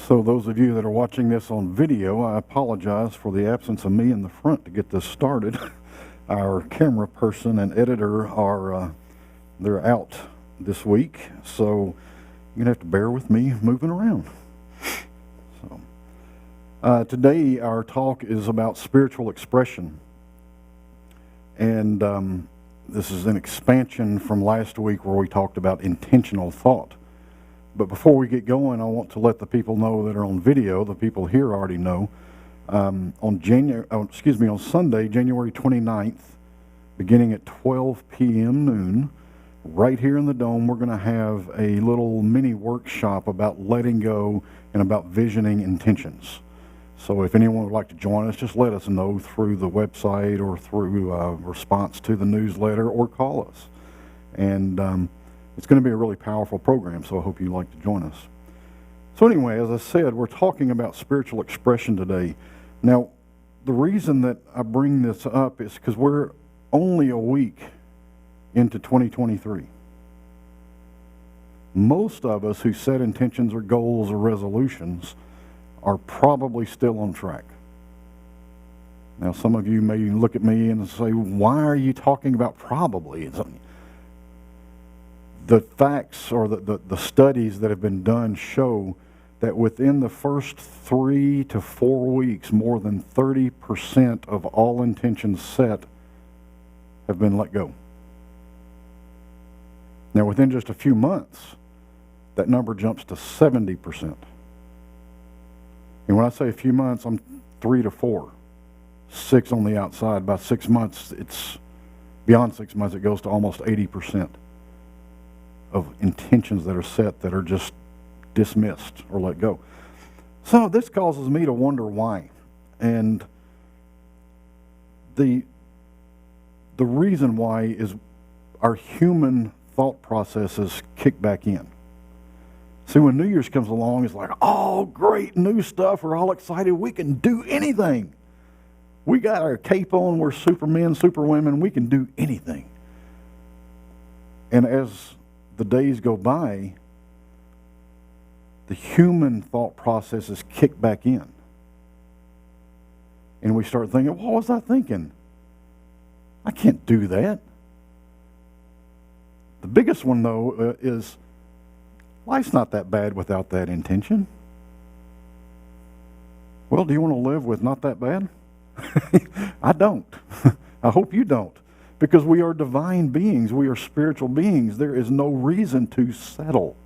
So those of you that are watching this on video, I apologize for the absence of me in the front to get this started. Our camera person and editor are they're out this week, so you're gonna have to bear with me moving around. So today our talk is about spiritual expression, and this is an expansion from last week where we talked about intentional thought. But before we get going, I want to let the people know that are on video, the people here already know, on Sunday, January 29th, beginning at 12 p.m. noon, right here in the Dome, we're going to have a little mini workshop about letting go and about visioning intentions. So if anyone would like to join us, just let us know through the website or through response to the newsletter or call us. And it's going to be a really powerful program, so I hope you'd like to join us. So anyway, as I said, we're talking about spiritual expression today. Now, the reason that I bring this up is because we're only a week into 2023. Most of us who set intentions or goals or resolutions are probably still on track. Now, some of you may look at me and say, why are you talking about probably? The facts or the studies that have been done show that within the first 3 to 4 weeks, more than 30% of all intentions set have been let go. Now, within just a few months, that number jumps to 70%. And when I say a few months, I'm 3 to 4, 6 on the outside. By 6 months, it's beyond 6 months, it goes to almost 80% of intentions that are set that are just dismissed or let go. So this causes me to wonder why. And the reason why is our human thought processes kick back in. See, when New Year's comes along, it's like, oh, great new stuff. We're all excited. We can do anything. We got our cape on. We're supermen, superwomen. We can do anything. And as the days go by, the human thought processes kick back in. And we start thinking, what was I thinking? I can't do that. The biggest one, though, is life's not that bad without that intention. Well, do you want to live with not that bad? I don't. I hope you don't. Because we are divine beings. We are spiritual beings. There is no reason to settle.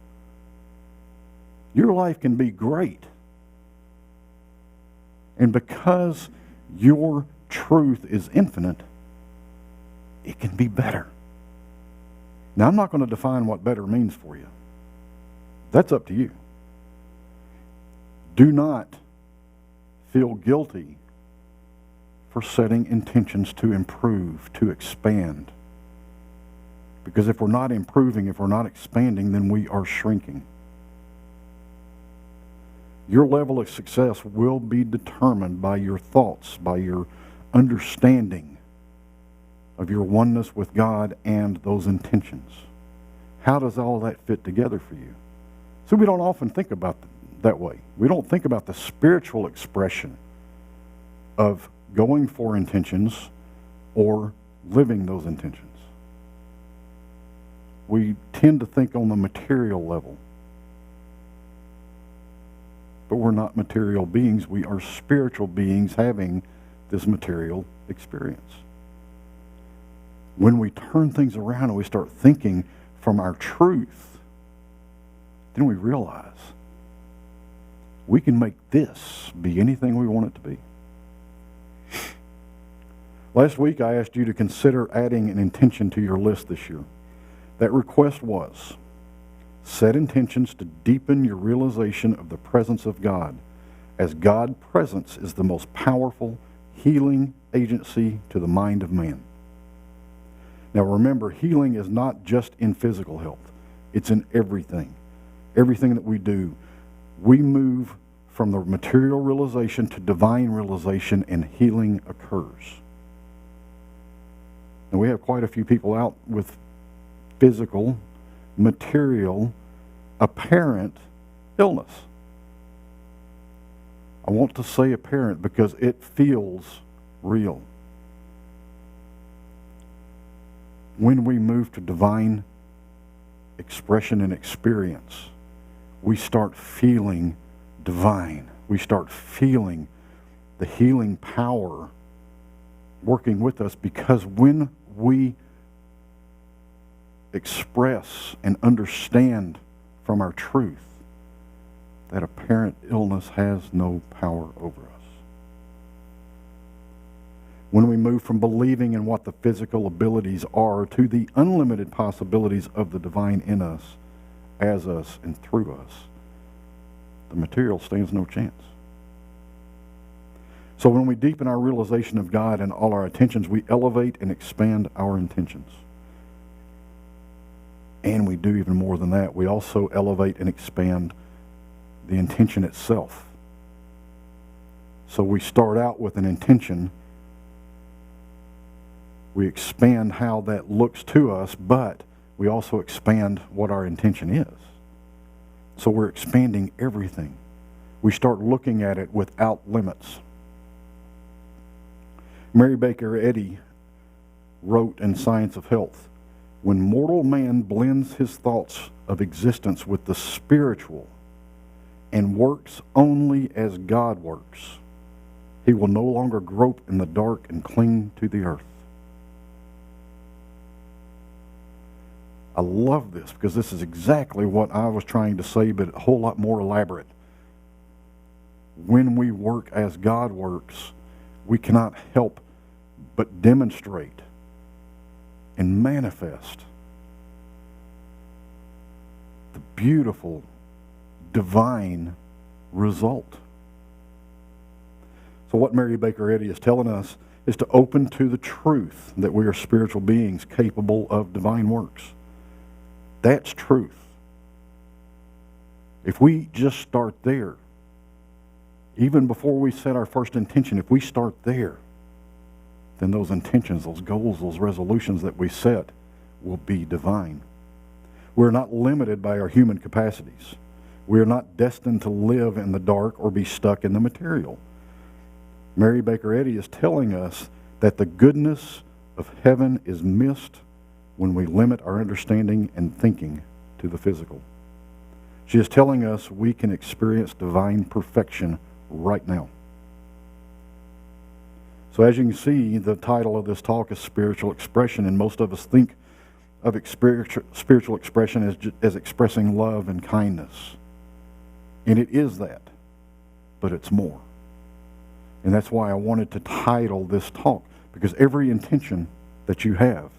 Your life can be great. And because your truth is infinite, it can be better. Now, I'm not going to define what better means for you. That's up to you. Do not feel guilty for setting intentions to improve, to expand. Because if we're not improving, if we're not expanding, then we are shrinking. Your level of success will be determined by your thoughts, by your understanding of your oneness with God and those intentions. How does all that fit together for you? So we don't often think about it that way. We don't think about the spiritual expression of going for intentions or living those intentions. We tend to think on the material level. But we're not material beings. We are spiritual beings having this material experience. When we turn things around and we start thinking from our truth, then we realize we can make this be anything we want it to be. Last week, I asked you to consider adding an intention to your list this year. That request was, set intentions to deepen your realization of the presence of God, as God's presence is the most powerful healing agency to the mind of man. Now remember, healing is not just in physical health. It's in everything. Everything that we do. We move from the material realization to divine realization, and healing occurs. And we have quite a few people out with physical, material, apparent illness. I want to say apparent because it feels real. When we move to divine expression and experience, we start feeling divine. We start feeling the healing power working with us, because when we express and understand from our truth that apparent illness has no power over us. When we move from believing in what the physical abilities are to the unlimited possibilities of the divine in us, as us, and through us, the material stands no chance. So when we deepen our realization of God and all our attentions, we elevate and expand our intentions. And we do even more than that. We also elevate and expand the intention itself. So we start out with an intention. We expand how that looks to us, but we also expand what our intention is. So we're expanding everything. We start looking at it without limits. Mary Baker Eddy wrote in Science of Health, "When mortal man blends his thoughts of existence with the spiritual and works only as God works, he will no longer grope in the dark and cling to the earth." I love this because this is exactly what I was trying to say, but a whole lot more elaborate. When we work as God works, we cannot help but demonstrate and manifest the beautiful, divine result. So what Mary Baker Eddy is telling us is to open to the truth that we are spiritual beings capable of divine works. That's truth. If we just start there, even before we set our first intention, if we start there, then those intentions, those goals, those resolutions that we set will be divine. We're not limited by our human capacities. We are not destined to live in the dark or be stuck in the material. Mary Baker Eddy is telling us that the goodness of heaven is missed when we limit our understanding and thinking to the physical. She is telling us we can experience divine perfection right now. So as you can see, the title of this talk is Spiritual Expression, and most of us think of spiritual expression as expressing love and kindness. And it is that, but it's more. And that's why I wanted to title this talk, because every intention that you have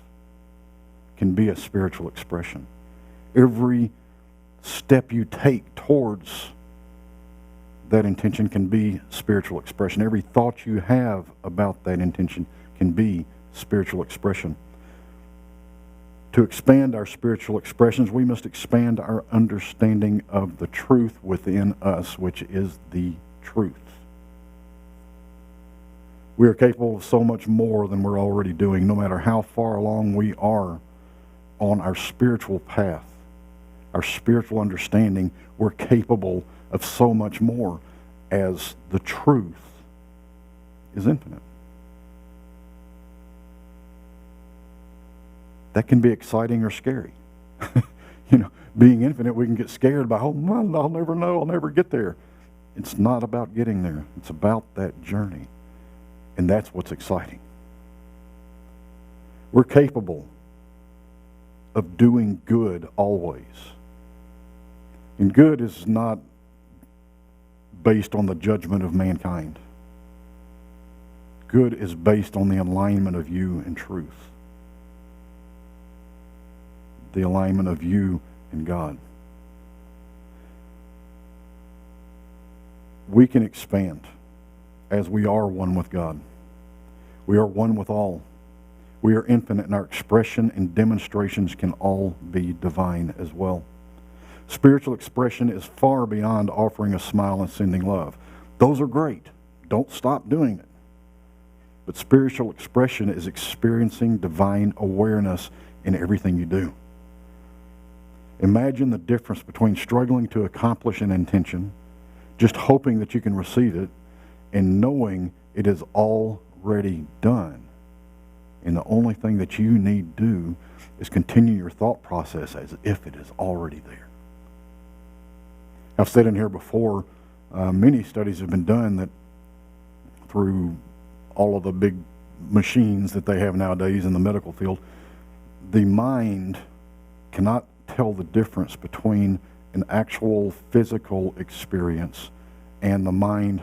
can be a spiritual expression. Every step you take towards that intention can be spiritual expression. Every thought you have about that intention can be spiritual expression. To expand our spiritual expressions, we must expand our understanding of the truth within us, which is the truth. We are capable of so much more than we're already doing, no matter how far along we are on our spiritual path, our spiritual understanding. We're capable of so much more, as the truth is infinite. That can be exciting or scary. Being infinite, we can get scared by, oh, I'll never know, I'll never get there. It's not about getting there. It's about that journey. And that's what's exciting. We're capable of doing good always. And good is not based on the judgment of mankind. Good is based on the alignment of you and truth. The alignment of you and God. We can expand as we are one with God. We are one with all. We are infinite, and our expression and demonstrations can all be divine as well. Spiritual expression is far beyond offering a smile and sending love. Those are great. Don't stop doing it. But spiritual expression is experiencing divine awareness in everything you do. Imagine the difference between struggling to accomplish an intention, just hoping that you can receive it and knowing it is already done. And the only thing that you need to do is continue your thought process as if it is already there. I've said in here before, many studies have been done that through all of the big machines that they have nowadays in the medical field, the mind cannot tell the difference between an actual physical experience and the mind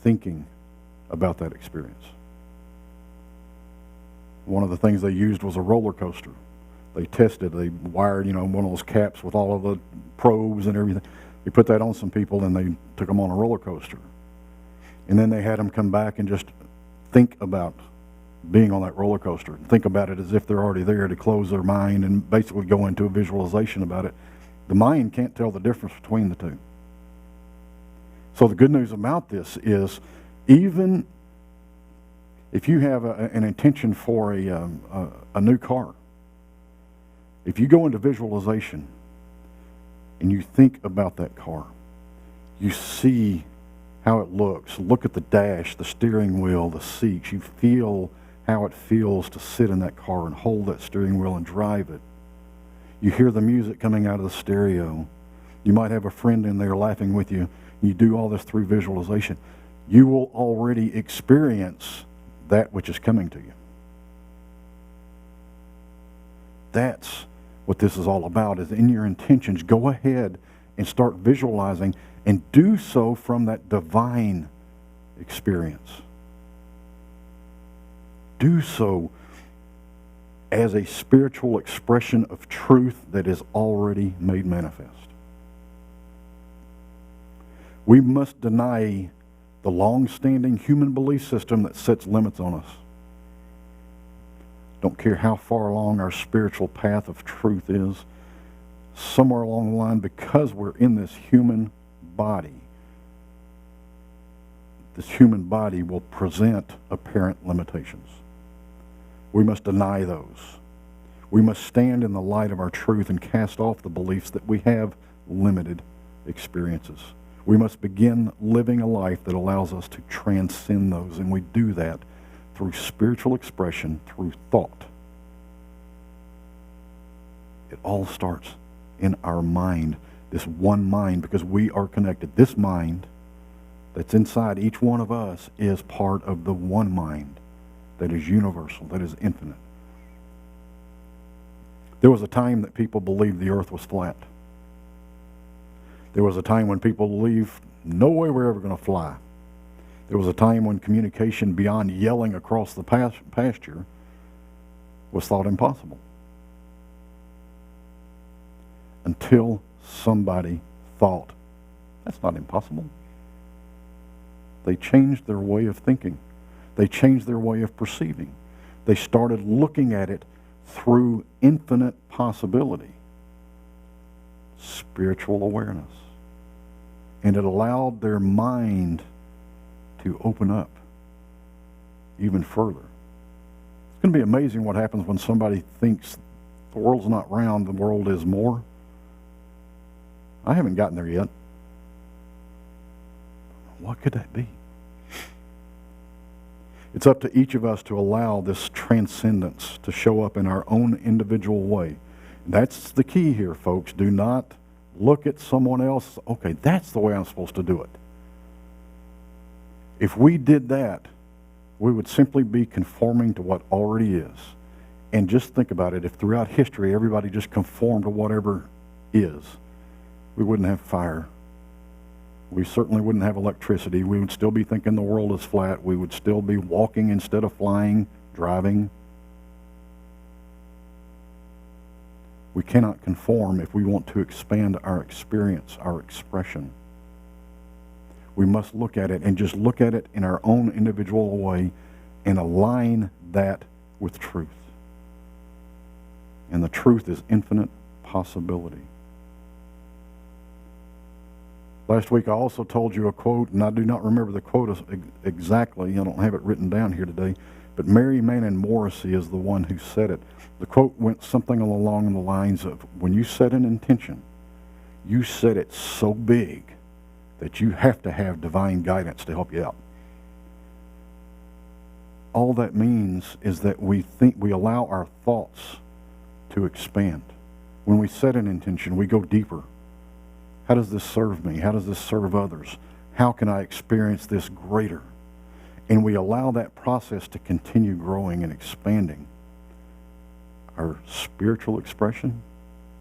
thinking about that experience. One of the things they used was a roller coaster. They they wired, one of those caps with all of the probes and everything. They put that on some people and they took them on a roller coaster. And then they had them come back and just think about being on that roller coaster. Think about it as if they're already there, to close their mind and basically go into a visualization about it. The mind can't tell the difference between the two. So the good news about this is, even if you have an intention for a new car, if you go into visualization and you think about that car, you see how it looks. Look at the dash, the steering wheel, the seats. You feel how it feels to sit in that car and hold that steering wheel and drive it. You hear the music coming out of the stereo. You might have a friend in there laughing with you. You do all this through visualization. You will already experience that which is coming to you. That's what this is all about, is in your intentions. Go ahead and start visualizing, and do so from that divine experience. Do so as a spiritual expression of truth that is already made manifest. We must deny the long-standing human belief system that sets limits on us. Don't care how far along our spiritual path of truth is, somewhere along the line, because we're in this human body, this human body will present apparent limitations. We must deny those. We must stand in the light of our truth and cast off the beliefs that we have limited experiences. We must begin living a life that allows us to transcend those, and we do that through spiritual expression, through thought. It all starts in our mind, this one mind, because we are connected. This mind that's inside each one of us is part of the one mind that is universal, that is infinite. There was a time that people believed the earth was flat. There was a time when people believed, no way we're ever going to fly. There was a time when communication beyond yelling across the pasture was thought impossible. Until somebody thought, that's not impossible. They changed their way of thinking. They changed their way of perceiving. They started looking at it through infinite possibility, spiritual awareness. And it allowed their mind to open up even further. It's going to be amazing what happens when somebody thinks the world's not round, the world is more. I haven't gotten there yet. What could that be? It's up to each of us to allow this transcendence to show up in our own individual way. That's the key here, folks. Do not look at someone else. Okay, that's the way I'm supposed to do it. If we did that, we would simply be conforming to what already is. And just think about it. If throughout history everybody just conformed to whatever is, we wouldn't have fire. We certainly wouldn't have electricity. We would still be thinking the world is flat. We would still be walking instead of flying, driving. We cannot conform if we want to expand our experience, our expression. We must look at it and just look at it in our own individual way and align that with truth. And the truth is infinite possibility. Last week I also told you a quote, and I do not remember the quote exactly. I don't have it written down here today, but Mary Manning Morrissey is the one who said it. The quote went something along the lines of, when you set an intention, you set it so big that you have to have divine guidance to help you out. All that means is that we allow our thoughts to expand. When we set an intention, we go deeper. How does this serve me? How does this serve others? How can I experience this greater? And we allow that process to continue growing and expanding our spiritual expression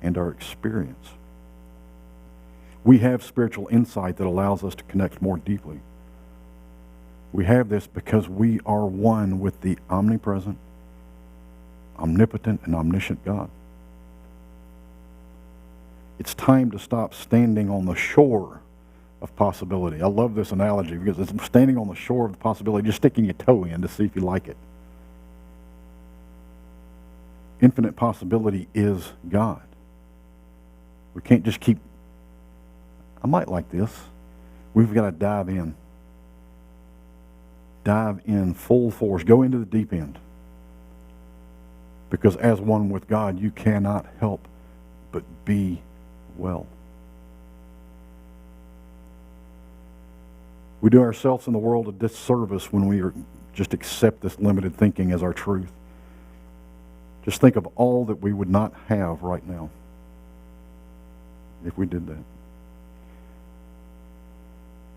and our experience. We have spiritual insight that allows us to connect more deeply. We have this because we are one with the omnipresent, omnipotent, and omniscient God. It's time to stop standing on the shore of possibility. I love this analogy because it's standing on the shore of the possibility, just sticking your toe in to see if you like it. Infinite possibility is God. We can't just keep, I might like this. We've got to dive in. Dive in full force. Go into the deep end. Because as one with God, you cannot help but be well. We do ourselves and the world a disservice when we just accept this limited thinking as our truth. Just think of all that we would not have right now if we did that.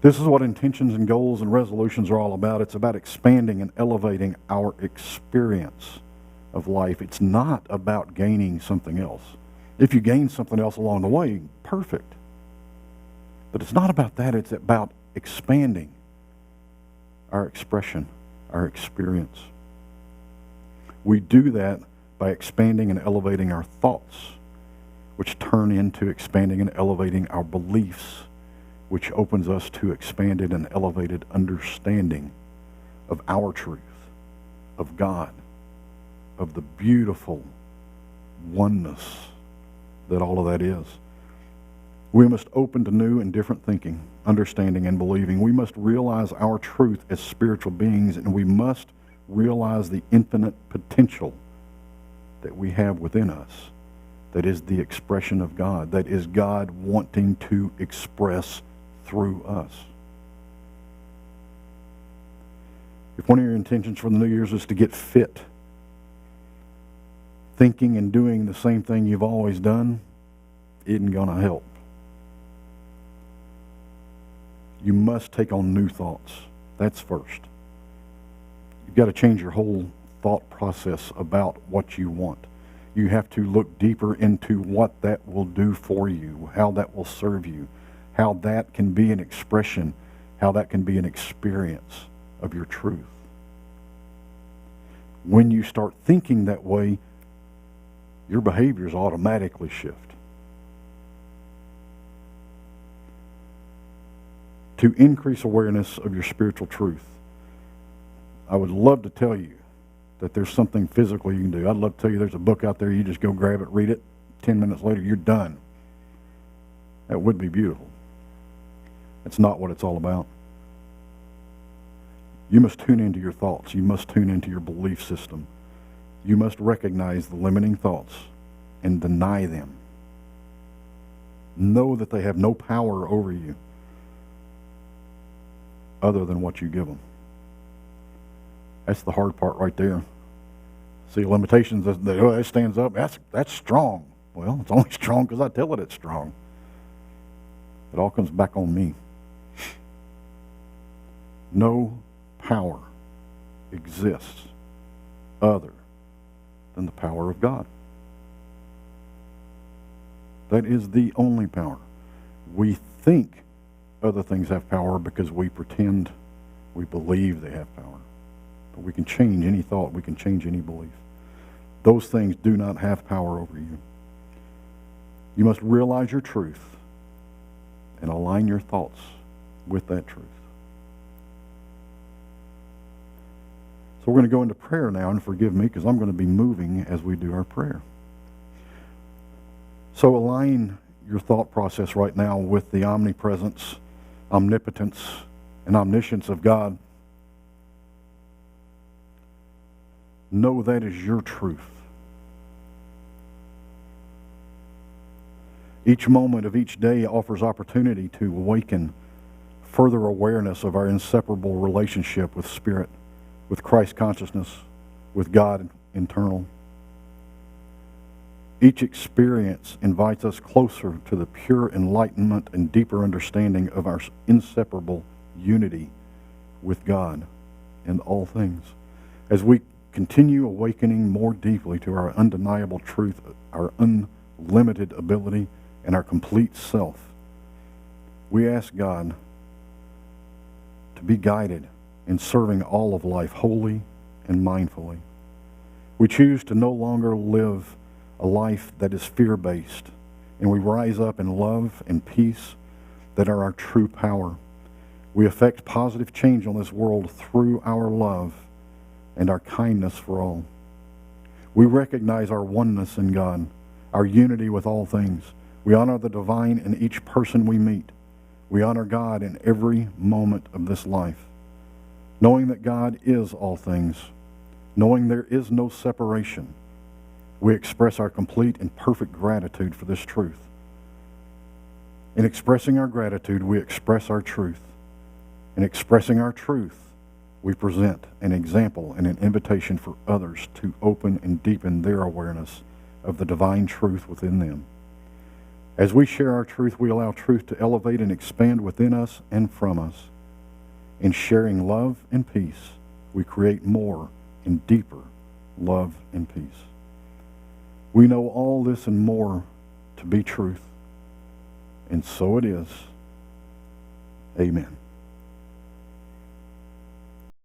This is what intentions and goals and resolutions are all about. It's about expanding and elevating our experience of life. It's not about gaining something else. If you gain something else along the way, perfect. But it's not about that. It's about expanding our expression, our experience. We do that by expanding and elevating our thoughts, which turn into expanding and elevating our beliefs, which opens us to expanded and elevated understanding of our truth, of God, of the beautiful oneness that all of that is. We must open to new and different thinking, understanding, and believing. We must realize our truth as spiritual beings, and we must realize the infinite potential that we have within us, that is the expression of God, that is God wanting to express through us. If one of your intentions for the New Year's is to get fit, thinking and doing the same thing you've always done isn't going to help. You must take on new thoughts. That's first. You've got to change your whole thought process about what you want. You have to look deeper into what that will do for you, how that will serve you, how that can be an expression, how that can be an experience of your truth. When you start thinking that way, your behaviors automatically shift. To increase awareness of your spiritual truth, I would love to tell you that there's something physical you can do. I'd love to tell you there's a book out there, you just go grab it, read it, 10 minutes later you're done. That would be beautiful. That's not what it's all about. You must tune into your thoughts. You must tune into your belief system. You must recognize the limiting thoughts and deny them. Know that they have no power over you other than what you give them. That's the hard part right there. See, limitations, it stands up, that's strong. Well, it's only strong because I tell it it's strong. It all comes back on me. No power exists other than the power of God. That is the only power. We think other things have power because we pretend we believe they have power. But we can change any thought. We can change any belief. Those things do not have power over you. You must realize your truth and align your thoughts with that truth. So we're going to go into prayer now, and forgive me because I'm going to be moving as we do our prayer. So align your thought process right now with the omnipresence, omnipotence, and omniscience of God. Know that is your truth. Each moment of each day offers opportunity to awaken further awareness of our inseparable relationship with Spirit, with Christ consciousness, with God internal. Each experience invites us closer to the pure enlightenment and deeper understanding of our inseparable unity with God in all things. As we continue awakening more deeply to our undeniable truth, our unlimited ability, and our complete self, we ask God to be guided in serving all of life wholly and mindfully. We choose to no longer live a life that is fear-based, and we rise up in love and peace that are our true power. We effect positive change on this world through our love and our kindness for all. We recognize our oneness in God, our unity with all things. We honor the divine in each person we meet. We honor God in every moment of this life. Knowing that God is all things, knowing there is no separation, we express our complete and perfect gratitude for this truth. In expressing our gratitude, we express our truth. In expressing our truth, we present an example and an invitation for others to open and deepen their awareness of the divine truth within them. As we share our truth, we allow truth to elevate and expand within us and from us. In sharing love and peace, we create more and deeper love and peace. We know all this and more to be truth, and so it is. Amen.